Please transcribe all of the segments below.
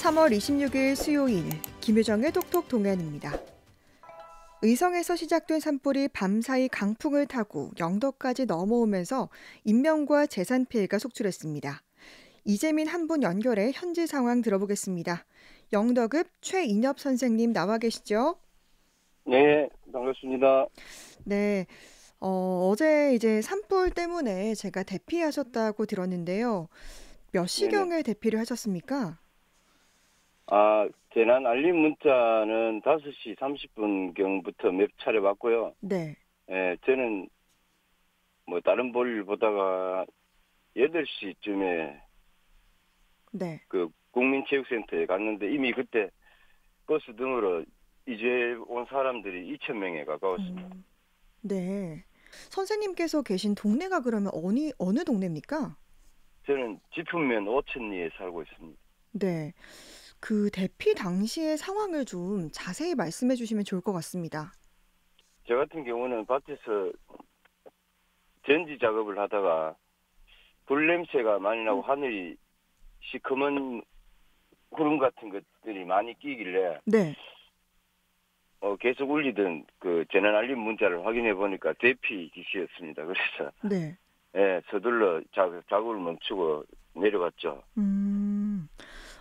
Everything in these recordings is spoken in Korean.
3월 26일 수요일 김유정의 톡톡 동안입니다. 의성에서 시작된 산불이 밤사이 강풍을 타고 영덕까지 넘어오면서 인명과 재산 피해가 속출했습니다. 이재민 한 분 연결해 현지 상황 들어보겠습니다. 영덕읍 최인엽 선생님 나와 계시죠? 네, 반갑습니다. 네, 어제 이제 산불 때문에 제가 대피하셨다고 들었는데요. 몇 네네. 시경에 대피를 하셨습니까? 재난 알림 문자는 5시 30분경부터 몇 차례 왔고요. 네, 저는 뭐 다른 볼일 보다가 8시쯤에 네. 그 국민체육센터에 갔는데 이미 그때 버스 등으로 이제 온 사람들이 2,000명에 가까웠습니다. 네. 선생님께서 계신 동네가 그러면 어느 동네입니까? 저는 지품면 오천리에 살고 있습니다. 네. 그 대피 당시의 상황을 좀 자세히 말씀해 주시면 좋을 것 같습니다. 저 같은 경우는 밭에서 전지 작업을 하다가 불 냄새가 많이 나고 하늘이 시커먼 구름 같은 것들이 많이 끼길래 네. 계속 울리던 그 재난 알림 문자를 확인해 보니까 대피 지시였습니다. 그래서 네. 서둘러 작업을 멈추고 내려갔죠. 음.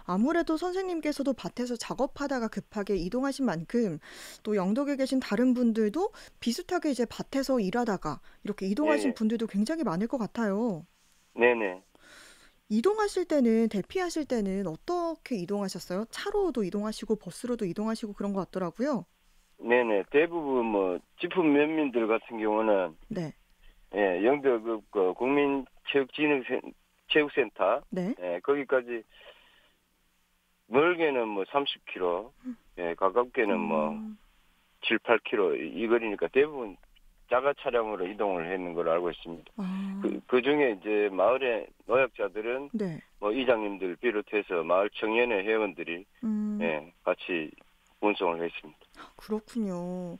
아무래도 선생님께서도 밭에서 작업하다가 급하게 이동하신 만큼 또 영덕에 계신 다른 분들도 비슷하게 이제 밭에서 일하다가 이렇게 이동하신 예, 분들도 굉장히 많을 것 같아요. 네네. 이동하실 때는, 대피하실 때는 어떻게 이동하셨어요? 차로도 이동하시고 버스로도 이동하시고 그런 것 같더라고요. 네네. 대부분 뭐 지품 면민들 같은 경우는 네. 영덕 그 국민체육진흥체육센터 네. 거기까지 멀게는 뭐 30km, 가깝게는 뭐 음. 7, 8km 이 거리니까 대부분 자가 차량으로 이동을 했는 걸로 알고 있습니다. 아. 그 중에 이제 마을의 노약자들은 네. 뭐 이장님들 비롯해서 마을 청년회 회원들이 음. 같이 운송을 했습니다. 그렇군요.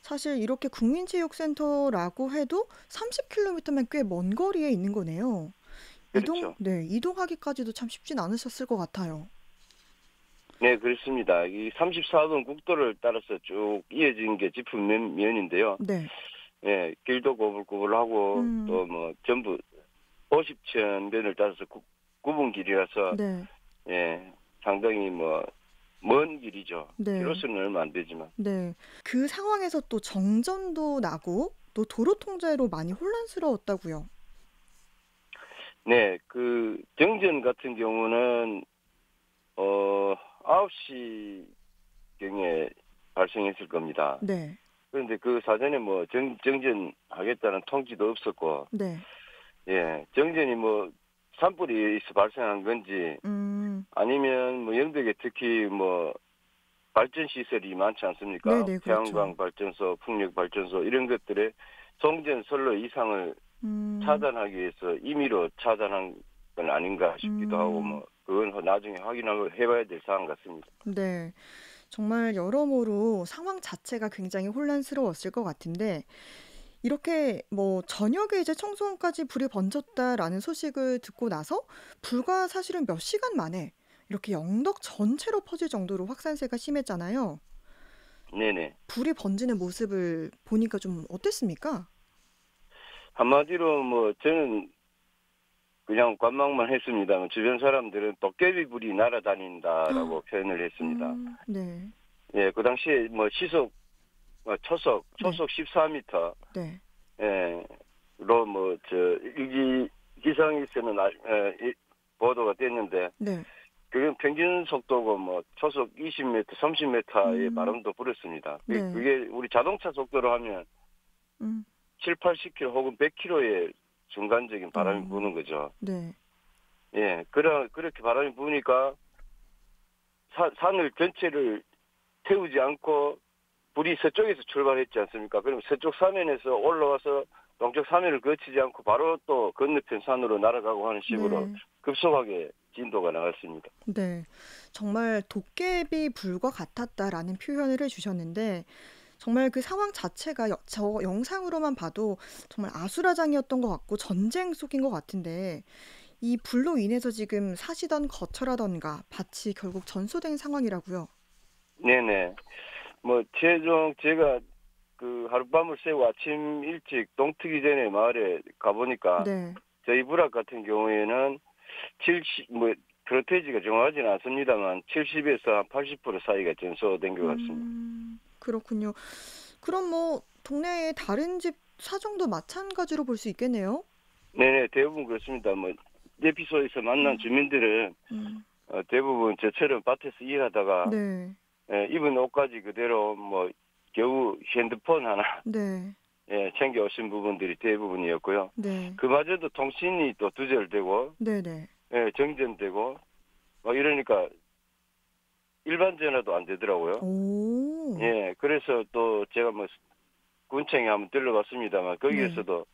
사실 이렇게 국민체육센터라고 해도 30km면 꽤 먼 거리에 있는 거네요. 그렇죠. 이동하기까지도 참 쉽진 않으셨을 것 같아요. 네, 그렇습니다. 이 34번 국도를 따라서 쭉 이어진 게 지품면인데요. 네. 길도 고불고불하고 음. 또 뭐 전부 50천 면을 따라서 굽은 길이라서 네. 상당히 뭐 먼 길이죠. 네. 키로수는 얼마 안 되지만. 네. 그 상황에서 또 정전도 나고 또 도로 통제로 많이 혼란스러웠다고요. 네, 그 정전 같은 경우는 9시경에 발생했을 겁니다. 네. 그런데 그 사전에 뭐 정전하겠다는 통지도 없었고, 네. 정전이 뭐 산불이 있어 발생한 건지 음. 아니면 뭐 영덕에 특히 뭐 발전 시설이 많지 않습니까? 네네, 그렇죠. 태양광 발전소, 풍력 발전소 이런 것들의 송전 선로 이상을 음. 차단하기 위해서 임의로 차단한 건 아닌가 싶기도 하고 음. 뭐 그건 나중에 확인하고 해봐야 될 사안 같습니다. 네. 정말 여러모로 상황 자체가 굉장히 혼란스러웠을 것 같은데 이렇게 뭐 저녁에 이제 청송까지 불이 번졌다라는 소식을 듣고 나서 불과 사실은 몇 시간 만에 이렇게 영덕 전체로 퍼질 정도로 확산세가 심했잖아요. 네네. 불이 번지는 모습을 보니까 좀 어땠습니까? 한마디로 뭐 저는 그냥 관망만 했습니다만 주변 사람들은 도깨비 불이 날아다닌다라고 표현을 했습니다. 네. 그 당시에 뭐 초속 네. 14m, 네. 로 뭐 일기 기상에서는 보도가 됐는데 네. 그게 평균 속도고 뭐 초속 20m, 30m의 음. 바람도 불었습니다. 네. 그게 우리 자동차 속도로 하면 음. 7, 80km 혹은 100km의 순간적인 바람이 어. 부는 거죠. 네. 그렇게 바람이 부니까 산을 전체를 태우지 않고 불이 서쪽에서 출발했지 않습니까? 그럼 서쪽 사면에서 올라와서 동쪽 사면을 거치지 않고 바로 또 건너편 산으로 날아가고 하는 식으로 네. 급속하게 급속하게 진도가 나갔습니다. 네. 정말 도깨비 불과 같았다라는 표현을 해주셨는데 정말 그 상황 자체가 저 영상으로만 봐도 정말 아수라장이었던 것 같고 전쟁 속인 것 같은데 이 불로 인해서 지금 사시던 거처라던가 밭이 결국 전소된 상황이라고요. 네네. 뭐 최종 제가 그 하룻밤을 새고 아침 일찍 동트기 전에 마을에 가보니까 네. 저희 부락 같은 경우에는 70, 프로테이지가 정확하지는 않습니다만 70에서 한 80% 사이가 전소된 것 같습니다. 그렇군요. 그럼 뭐 동네의 다른 집 사정도 마찬가지로 볼 수 있겠네요. 네네, 대부분 그렇습니다. 뭐 에피소드에서 만난 음, 주민들은 음, 대부분 저처럼 밭에서 일하다가 네, 입은 옷까지 그대로 뭐 겨우 핸드폰 하나 네, 챙겨오신 부분들이 대부분이었고요. 네, 그마저도 통신이 또 두절되고 네, 네. 정전되고 막 이러니까 일반 전화도 안 되더라고요. 오, 그래서 또 제가 뭐 군청에 한번 들러봤습니다만 네. 거기에서도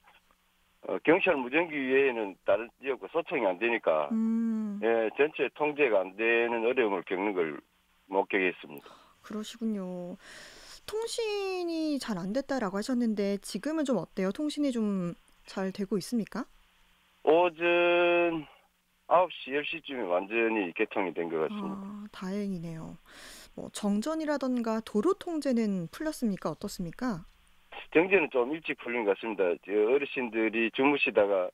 경찰 무전기 외에는 다른 지역과 소통이 안 되니까 음, 전체 통제가 안 되는 어려움을 겪는 걸 목격했습니다. 그러시군요. 통신이 잘 안 됐다라고 하셨는데 지금은 좀 어때요? 통신이 좀 잘 되고 있습니까? 오전 9시, 10시쯤에 완전히 개통이 된 것 같습니다. 아, 다행이네요. 뭐 정전이라던가 도로 통제는 풀렸습니까? 어떻습니까? 경제는 좀 일찍 풀린 것 같습니다. 저 어르신들이 주무시다가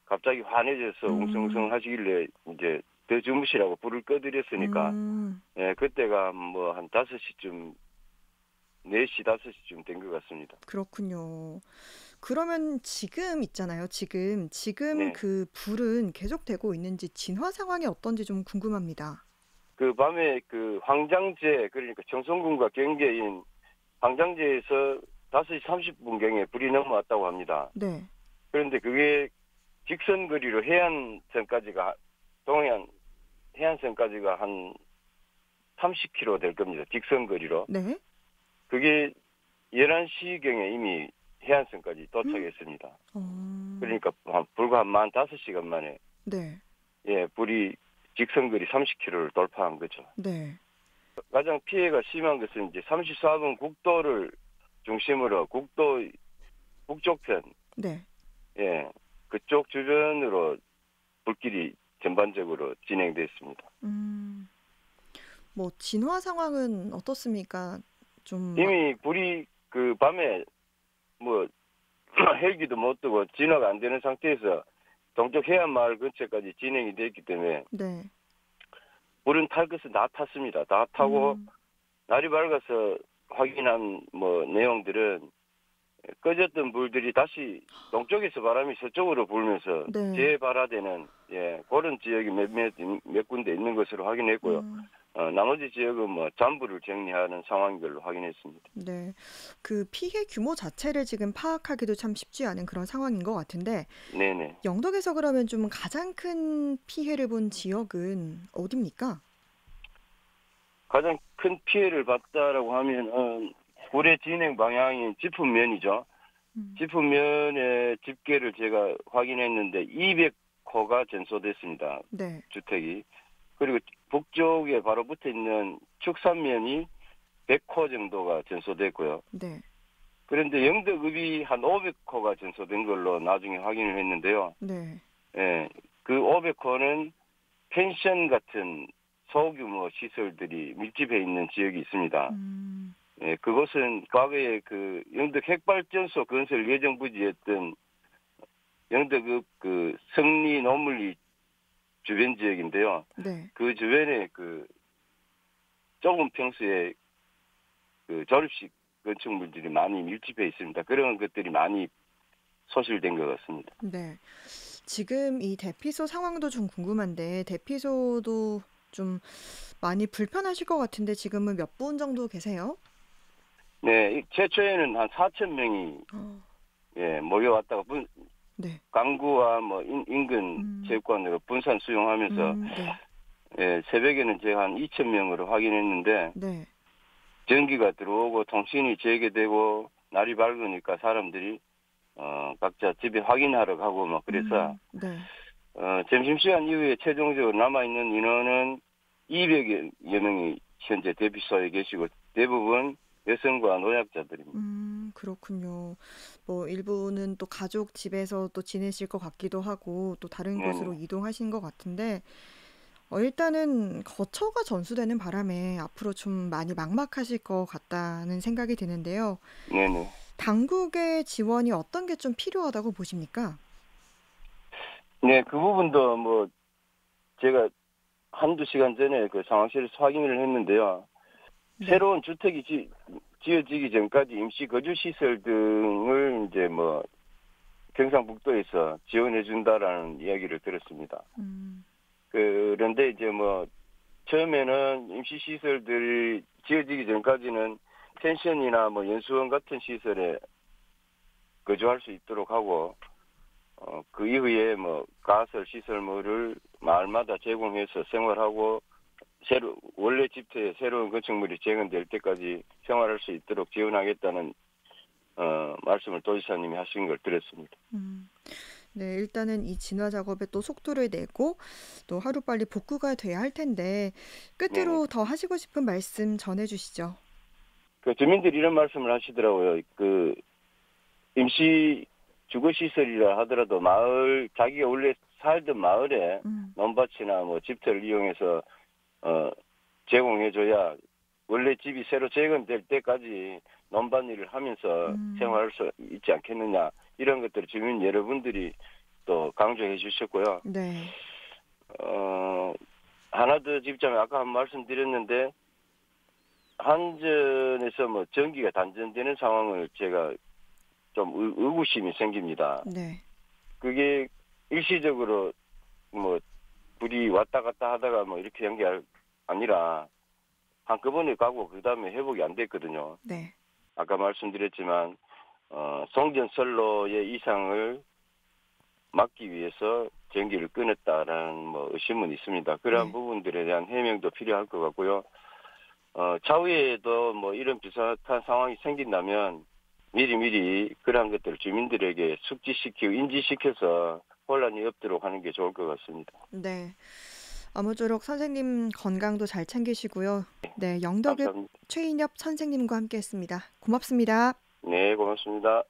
갑자기 환해져서 웅성웅성 음, 하시길래 이제 더 주무시라고 불을 꺼드렸으니까 음, 그때가 뭐 한 5시쯤, 4시, 5시쯤 된 것 같습니다. 그렇군요. 그러면 지금 있잖아요. 지금 네. 그 불은 계속되고 있는지 진화 상황이 어떤지 좀 궁금합니다. 그 밤에 그 황장제, 그러니까 청송군과 경계인 황장제에서 5시 30분경에 불이 넘어왔다고 합니다. 네, 그런데 그게 직선거리로 동해안 해안선까지가 한 30km 될 겁니다. 직선거리로. 네, 그게 11시경에 이미 해안선까지 음, 도착했습니다. 어, 그러니까 불과 한 45시간 만에 네, 불이 직선거리 30km를 돌파한 거죠. 네, 가장 피해가 심한 것은 이제 34번 국도를 중심으로 국도 북쪽편, 네. 예, 그쪽 주변으로 불길이 전반적으로 진행됐습니다. 음, 뭐 진화 상황은 어떻습니까? 좀, 이미 불이 그 밤에 뭐 헬기도 못 뜨고 진화가 안 되는 상태에서 동쪽 해안 마을 근처까지 진행이 됐기 때문에 네, 불은 탈 것은 다 탔습니다. 다 타고 음, 날이 밝아서 확인한 뭐 내용들은 꺼졌던 불들이 다시 동쪽에서 바람이 서쪽으로 불면서 네, 재발화되는 그런 지역이 몇 군데 있는 것으로 확인했고요. 음, 나머지 지역은 뭐 잔불을 정리하는 상황인 걸로 확인했습니다. 네. 그 피해 규모 자체를 지금 파악하기도 참 쉽지 않은 그런 상황인 것 같은데, 네네. 영덕에서 그러면 좀 가장 큰 피해를 본 지역은 어디입니까? 가장 큰 피해를 봤다라고 하면 불의 진행 방향인 지품면이죠. 음, 지품면의 집계를 제가 확인했는데 200호가 전소됐습니다. 네, 주택이. 그리고 북쪽에 바로 붙어 있는 축산면이 100호 정도가 전소됐고요. 네, 그런데 영덕읍이 한 500호가 전소된 걸로 나중에 확인을 했는데요. 네, 그 500호는 펜션 같은 소규모 시설들이 밀집해 있는 지역이 있습니다. 음, 그것은 과거에 그 영덕 핵발전소 건설 예정 부지였던 영덕읍 그 성리 노물리 주변 지역인데요. 네, 그 주변에 그 좁은 평수에 그 조립식 건축물들이 많이 밀집해 있습니다. 그런 것들이 많이 소실된 것 같습니다. 네. 지금 이 대피소 상황도 좀 궁금한데, 대피소도 좀 많이 불편하실 것 같은데, 지금은 몇 분 정도 계세요? 네, 최초에는 한 4천 명이 어, 모여왔다가 네, 강구와 뭐 인근 음, 체육관으로 분산 수용하면서 네, 새벽에는 제가 한 2천 명으로 확인했는데 네, 전기가 들어오고 통신이 재개되고 날이 밝으니까 사람들이 각자 집에 확인하러 가고 뭐 그래서 네. 점심시간 이후에 최종적으로 남아있는 인원은 200여 명이 현재 대피소에 계시고 대부분 여성과 노약자들입니다. 그렇군요. 뭐 일부는 또 가족 집에서 또 지내실 것 같기도 하고 또 다른 곳으로 네네. 이동하신 것 같은데 일단은 거처가 전수되는 바람에 앞으로 좀 많이 막막하실 것 같다는 생각이 드는데요. 네네. 당국의 지원이 어떤 게 좀 필요하다고 보십니까? 네, 그 부분도 뭐 제가 한두 시간 전에 그 상황실에서 확인을 했는데요. 네. 새로운 주택이 지어지기 전까지 임시 거주 시설 등을 이제 뭐 경상북도에서 지원해 준다라는 이야기를 들었습니다. 음, 그런데 이제 뭐 처음에는 임시 시설들이 지어지기 전까지는 펜션이나 뭐 연수원 같은 시설에 거주할 수 있도록 하고 그 이후에 뭐 가설 시설물을 마을마다 제공해서 생활하고 원래 집터에 새로운 건축물이 재건될 때까지 생활할 수 있도록 지원하겠다는 말씀을 도지사님이 하신 걸 들었습니다. 음. 네, 일단은 이 진화 작업에 또 속도를 내고 또 하루빨리 복구가 돼야 할 텐데 네네. 끝으로 더 하시고 싶은 말씀 전해주시죠. 그 주민들이 이런 말씀을 하시더라고요. 그 임시 주거시설이라 하더라도 자기가 원래 살던 마을에 음, 논밭이나 뭐 집터를 이용해서 어, 제공해줘야 원래 집이 새로 재건될 때까지 논밭일을 하면서 음, 생활할 수 있지 않겠느냐 이런 것들을 주민 여러분들이 또 강조해 주셨고요. 네, 어, 하나 더 짚자면 아까 한 말씀 드렸는데 한전에서 뭐 전기가 단전되는 상황을 제가 좀 의구심이 생깁니다. 네, 그게 일시적으로 뭐 불이 왔다 갔다 하다가 뭐 이렇게 한 게 아니라 한꺼번에 가고 그다음에 회복이 안 됐거든요. 네, 아까 말씀드렸지만 송전선로의 이상을 막기 위해서 전기를 끊었다라는 뭐 의심은 있습니다. 그러한 네. 부분들에 대한 해명도 필요할 것 같고요. 차후에도 뭐 이런 비슷한 상황이 생긴다면 미리미리 그러한 것들을 주민들에게 숙지시키고 인지시켜서 혼란이 없도록 하는 게 좋을 것 같습니다. 네. 아무쪼록 선생님 건강도 잘 챙기시고요. 네, 영덕읍 감사합니다. 최인엽 선생님과 함께 했습니다. 고맙습니다. 네, 고맙습니다.